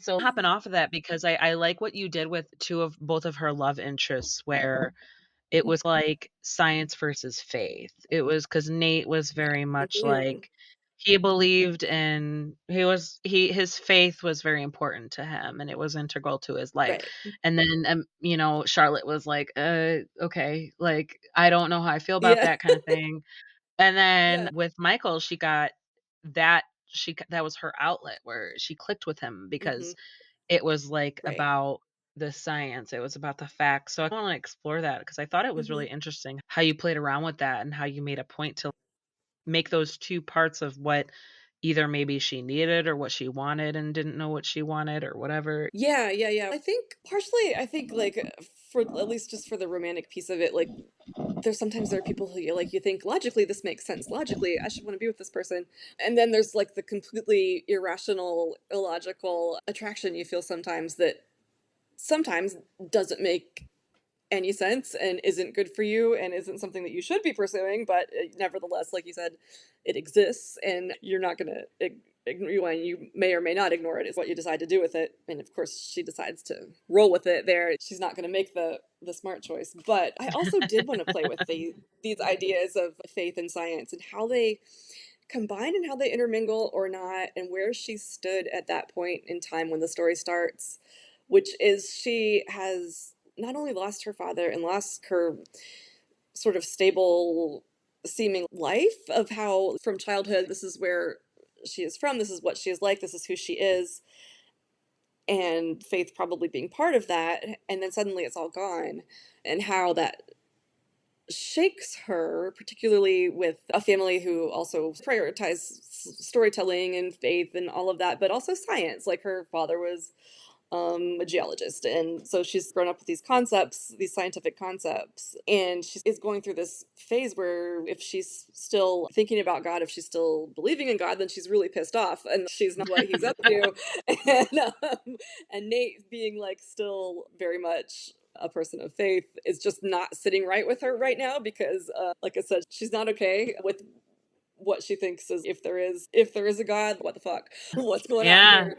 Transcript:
So hopping off of that because I like what you did with 2 of both of her love interests where it was like science versus faith. It was because Nate was very much Mhm. like he believed in his faith was very important to him, and it was integral to his life. Right. And then, Charlotte was like, okay, like, I don't know how I feel about Yeah. that kinda thing." And then Yeah. with Michael, she got that that was her outlet where she clicked with him Mhm. because it was, like, Right. about the science, it was about the facts, so I wanna explore that because I thought it was Mhm. really interesting how you played around with that and how you made a point to make those 2 parts of what either maybe she needed or what she wanted and didn't know what she wanted or whatever. Yeah, yeah, yeah. I think partially, I think, like, for at least just for the romantic piece of it, like, there are people who you think, "Logically, this makes sense. Logically, I should wanna be with this person." And then there's, like, the completely irrational, illogical attraction you feel sometimes doesn't make any sense and isn't good for you and isn't something that you should be pursuing, but nevertheless, like you said, it exists and you're not going to ignore you, and you may or may not ignore it is what you decide to do with it. And of course, she decides to roll with it there. She's not going to make the smart choice. But I also did want to play with these ideas of faith and science and how they combine and how they intermingle or not, and where she stood at that point in time when the story starts, which is she has not only lost her father and lost her sort of stable seeming life of how from childhood this is where she is from, this is what she is like, this is who she is, and faith probably being part of that, and then suddenly it's all gone, and how that shakes her, particularly with a family who also prioritize storytelling and faith and all of that, but also science. Like her father was a geologist, and so she's grown up with these concepts, these scientific concepts, and she is going through this phase where if she's still thinking about God, if she's still believing in God, then she's really pissed off, and she's not what he's up to, and Nate being like still very much a person of faith is just not sitting right with her right now because like I said, she's not okay with what she thinks is if there is a god, what the fuck, what's going on Yeah. here.